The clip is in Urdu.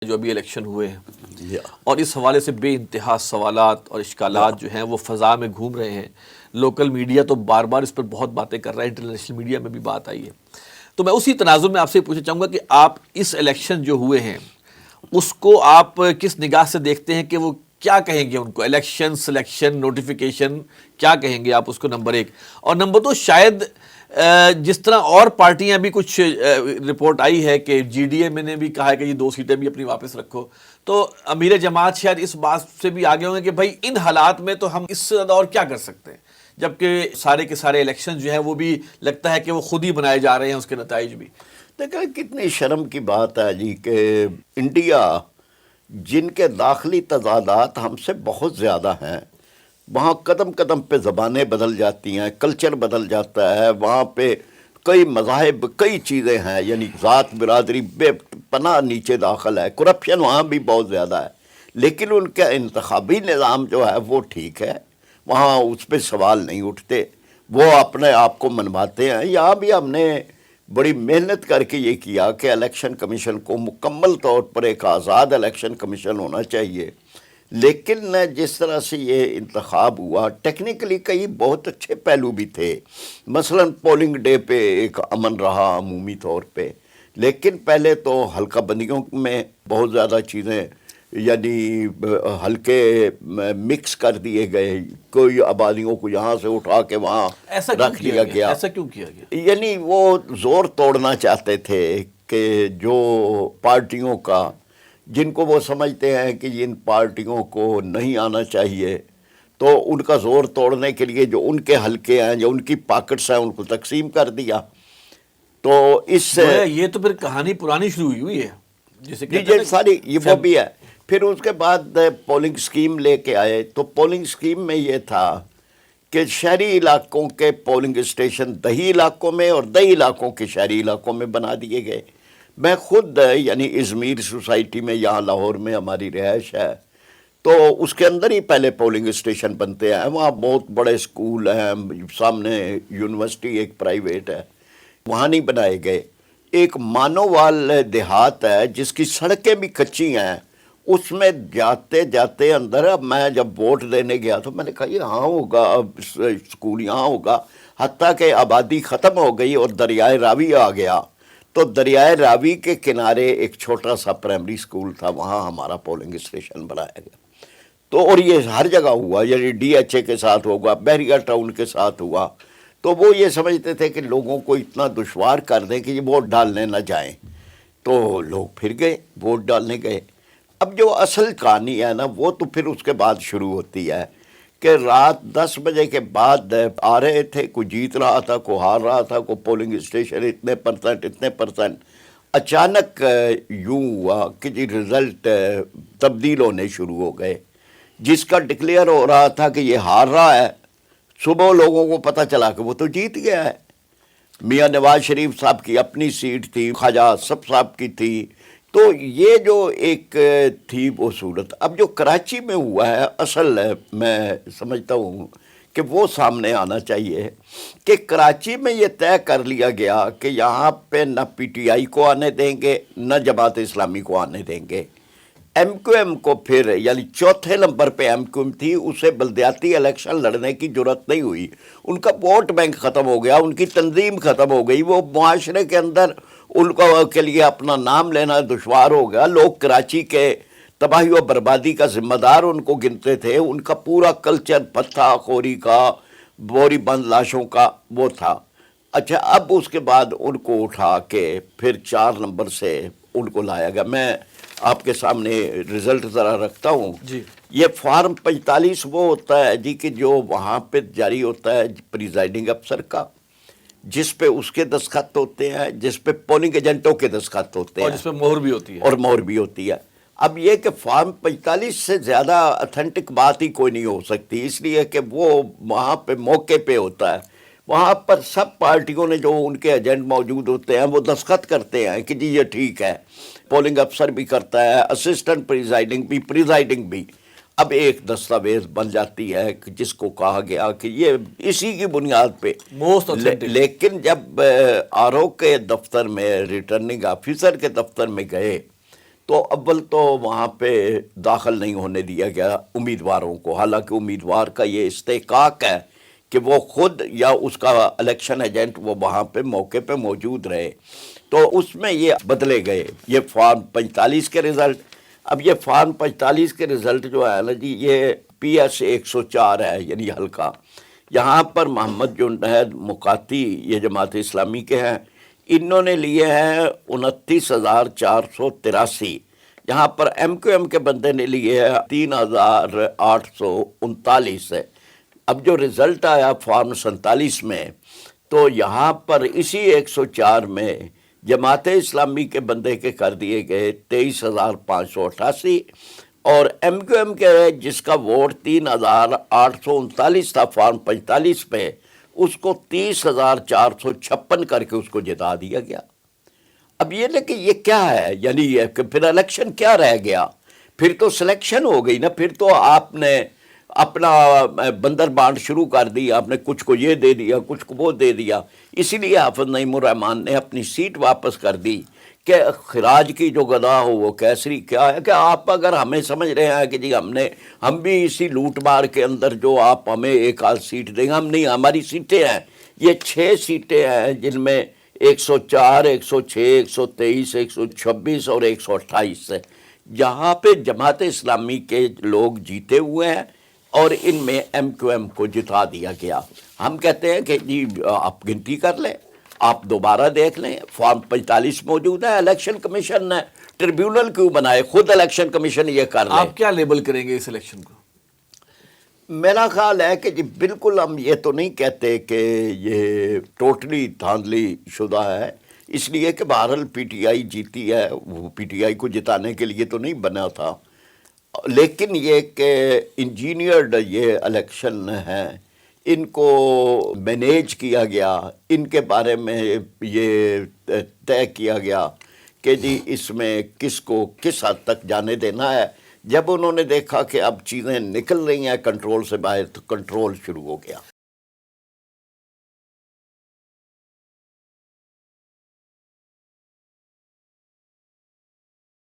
جو ابھی الیکشن ہوئے ہیں، اور اس حوالے سے بے انتہا سوالات اور اشکالات جو ہیں وہ فضا میں گھوم رہے ہیں. لوکل میڈیا تو بار بار اس پر بہت باتیں کر رہا ہے، انٹرنیشنل میڈیا میں بھی بات آئی ہے. تو میں اسی تناظر میں آپ سے پوچھنا چاہوں گا کہ آپ اس الیکشن جو ہوئے ہیں اس کو آپ کس نگاہ سے دیکھتے ہیں، کہ وہ کیا کہیں گے ان کو، الیکشن، سلیکشن، نوٹیفیکیشن، کیا کہیں گے آپ اس کو؟ نمبر ایک. اور نمبر دو، شاید جس طرح اور پارٹیاں بھی کچھ رپورٹ آئی ہے کہ جی ڈی اے میں نے بھی کہا ہے کہ یہ 2 سیٹیں بھی اپنی واپس رکھو، تو امیر جماعت شاید اس بات سے بھی آگے ہوں گے کہ بھائی ان حالات میں تو ہم اس سے زیادہ اور کیا کر سکتے ہیں، جبکہ سارے کے سارے الیکشن جو ہیں وہ بھی لگتا ہے کہ وہ خود ہی بنائے جا رہے ہیں، اس کے نتائج بھی. دیکھیں کتنی شرم کی بات ہے جی کہ انڈیا جن کے داخلی تضادات ہم سے بہت زیادہ ہیں، وہاں قدم قدم پہ زبانیں بدل جاتی ہیں، کلچر بدل جاتا ہے، وہاں پہ کئی مذاہب، کئی چیزیں ہیں، یعنی ذات برادری بے پناہ نیچے داخل ہے، کرپشن وہاں بھی بہت زیادہ ہے. لیکن ان کا انتخابی نظام جو ہے وہ ٹھیک ہے، وہاں اس پہ سوال نہیں اٹھتے، وہ اپنے آپ کو منواتے ہیں. یہاں بھی ہم نے بڑی محنت کر کے یہ کیا کہ الیکشن کمیشن کو مکمل طور پر ایک آزاد الیکشن کمیشن ہونا چاہیے. لیکن جس طرح سے یہ انتخاب ہوا، ٹیکنیکلی کئی بہت اچھے پہلو بھی تھے، مثلا پولنگ ڈے پہ ایک امن رہا عمومی طور پہ. لیکن پہلے تو حلقہ بندیوں میں بہت زیادہ چیزیں یعنی حلقے مکس کر دیے گئے، کوئی آبادیوں کو یہاں سے اٹھا کے وہاں رکھ دیا گیا. ایسا کیوں کیا گیا؟ یعنی وہ زور توڑنا چاہتے تھے کہ جو پارٹیوں کا، جن کو وہ سمجھتے ہیں کہ ان پارٹیوں کو نہیں آنا چاہیے، تو ان کا زور توڑنے کے لیے جو ان کے حلقے ہیں، جو ان کی پاکٹس ہیں، ان کو تقسیم کر دیا. تو اس سے یہ تو پھر کہانی پرانی شروع ہوئی ہے، جسے یہ ساری یہ وہ بھی ہے. پھر اس کے بعد پولنگ سکیم لے کے آئے، تو پولنگ سکیم میں یہ تھا کہ شہری علاقوں کے پولنگ اسٹیشن دیہی علاقوں میں اور دیہی علاقوں کے شہری علاقوں میں بنا دیے گئے. میں خود یعنی ازمیر سوسائٹی میں، یہاں لاہور میں ہماری رہائش ہے، تو اس کے اندر ہی پہلے پولنگ اسٹیشن بنتے ہیں. وہاں بہت بڑے اسکول ہیں، سامنے یونیورسٹی ایک پرائیویٹ ہے، وہاں نہیں بنائے گئے. ایک مانووال دیہات ہے جس کی سڑکیں بھی کچی ہیں، اس میں جاتے جاتے اندر، اب میں جب ووٹ دینے گیا تو میں نے کہا یہاں ہوگا، اب اسکول یہاں ہوگا، حتیٰ کہ آبادی ختم ہو گئی اور دریائے راوی آ گیا. تو دریائے راوی کے کنارے ایک چھوٹا سا پرائمری اسکول تھا، وہاں ہمارا پولنگ اسٹیشن بنایا گیا. تو اور یہ ہر جگہ ہوا، یعنی ڈی ایچ اے کے ساتھ ہوگا، بحریہ ٹاؤن کے ساتھ ہوا. تو وہ یہ سمجھتے تھے کہ لوگوں کو اتنا دشوار کر دیں کہ یہ ووٹ ڈالنے نہ جائیں. تو لوگ پھر گئے، ووٹ ڈالنے گئے. اب جو اصل کہانی ہے نا، وہ تو پھر اس کے بعد شروع ہوتی ہے کہ رات 10 بجے کے بعد آ رہے تھے، کوئی جیت رہا تھا، کوئی ہار رہا تھا، کوئی پولنگ اسٹیشن اتنے پرسنٹ. اچانک یوں ہوا کہ جی رزلٹ تبدیل ہونے شروع ہو گئے. جس کا ڈکلیئر ہو رہا تھا کہ یہ ہار رہا ہے، صبح لوگوں کو پتہ چلا کہ وہ تو جیت گیا ہے. میاں نواز شریف صاحب کی اپنی سیٹ تھی، خواجہ آصف صاحب کی تھی. تو یہ جو ایک تھی وہ صورت. اب جو کراچی میں ہوا ہے، اصل میں سمجھتا ہوں کہ وہ سامنے آنا چاہیے کہ کراچی میں یہ طے کر لیا گیا کہ یہاں پہ نہ پی ٹی آئی کو آنے دیں گے، نہ جماعت اسلامی کو آنے دیں گے. ایم کیو ایم کو پھر، یعنی چوتھے نمبر پہ ایم کیو ایم تھی، اسے بلدیاتی الیکشن لڑنے کی جرت نہیں ہوئی. ان کا ووٹ بینک ختم ہو گیا، ان کی تنظیم ختم ہو گئی، وہ معاشرے کے اندر ان کو کے لیے اپنا نام لینا دشوار ہو گیا. لوگ کراچی کے تباہی و بربادی کا ذمہ دار ان کو گنتے تھے. ان کا پورا کلچر پتھا خوری کا، بوری بند لاشوں کا وہ تھا. اچھا، اب اس کے بعد ان کو اٹھا کے پھر 4 نمبر سے ان کو لایا گیا. میں آپ کے سامنے رزلٹ ذرا رکھتا ہوں جی. یہ فارم 45 وہ ہوتا ہے جی کہ جو وہاں پہ جاری ہوتا ہے پریزائڈنگ افسر کا، جس پہ اس کے دستخط ہوتے ہیں، جس پہ پولنگ ایجنٹوں کے دستخط ہوتے ہیں، اور جس پہ مہر بھی ہوتی ہے. اور مہر بھی ہوتی ہے. اب یہ کہ فارم 45 سے زیادہ اتھینٹک بات ہی کوئی نہیں ہو سکتی، اس لیے کہ وہ وہاں پہ موقع پہ ہوتا ہے. وہاں پر سب پارٹیوں نے جو ان کے ایجنٹ موجود ہوتے ہیں وہ دستخط کرتے ہیں کہ جی یہ ٹھیک ہے. پولنگ افسر بھی کرتا ہے، اسسٹنٹ پریزائڈنگ بھی. اب ایک دستاویز بن جاتی ہے جس کو کہا گیا کہ یہ اسی کی بنیاد پہ موسٹ اوتھینٹک. لیکن جب آر او کے دفتر میں، ریٹرننگ آفیسر کے دفتر میں گئے تو اول تو وہاں پہ داخل نہیں ہونے دیا گیا امیدواروں کو، حالانکہ امیدوار کا یہ استحقاق ہے کہ وہ خود یا اس کا الیکشن ایجنٹ وہ وہاں پہ موقع پہ موجود رہے. تو اس میں یہ بدلے گئے یہ فارم 45 کے رزلٹ. اب یہ فارم 45 کے رزلٹ جو ہے نا جی، یہ پی ایس 104 ہے، یعنی حلقہ. یہاں پر محمد جنید مقاتی یہ جماعت اسلامی کے ہیں، انہوں نے لیے ہیں 29,483. یہاں پر ایم کیو ایم کے بندے نے لیے ہیں 3,839 ہے. اب جو رزلٹ آیا فارم 47 میں، تو یہاں پر اسی 104 میں جماعت اسلامی کے بندے کے کر دیے گئے 23,588، اور ایم کیو ایم کے جس کا ووٹ 3,839 تھا فارم 45 پہ، اس کو 30,456 کر کے اس کو جتا دیا گیا. اب یہ لیکن یہ کیا ہے، یعنی یہ کہ پھر الیکشن کیا رہ گیا؟ پھر تو سلیکشن ہو گئی نا. پھر تو آپ نے اپنا بندر بانٹ شروع کر دی، آپ نے کچھ کو یہ دے دیا، کچھ کو وہ دے دیا. اسی لیے حافظ نعیم الرحمن نے اپنی سیٹ واپس کر دی کہ خراج کی جو گدا ہو وہ کیسری. کیا ہے کہ آپ اگر ہمیں سمجھ رہے ہیں کہ جی ہم بھی اسی لوٹ مار کے اندر جو آپ ہمیں ایک آدھ سیٹ دیں گے، ہم نہیں. ہماری سیٹیں ہیں یہ 6 سیٹیں ہیں، جن میں 104 106 123 126 اور 128 ہے. یہاں پہ جماعت اسلامی کے لوگ جیتے ہوئے ہیں اور ان میں ایم کیو ایم کو جتا دیا گیا. ہم کہتے ہیں کہ جی آپ گنتی کر لیں، آپ دوبارہ دیکھ لیں. فارم 45 موجود ہے، الیکشن کمیشن نے ٹریبیونل کیوں بنائے، خود الیکشن کمیشن یہ کر لیں. آپ کیا لیبل کریں گے اس الیکشن کو؟ میرا خیال ہے کہ جی بالکل ہم یہ تو نہیں کہتے کہ یہ ٹوٹلی دھاندلی شدہ ہے، اس لیے کہ بہرحال پی ٹی آئی جیتی ہے. وہ پی ٹی آئی کو جتانے کے لیے تو نہیں بنا تھا، لیکن یہ کہ انجینئرڈ یہ الیکشن ہیں، ان کو مینیج کیا گیا، ان کے بارے میں یہ طے کیا گیا کہ جی اس میں کس کو کس حد تک جانے دینا ہے. جب انہوں نے دیکھا کہ اب چیزیں نکل رہی ہیں کنٹرول سے باہر، تو کنٹرول شروع ہو گیا.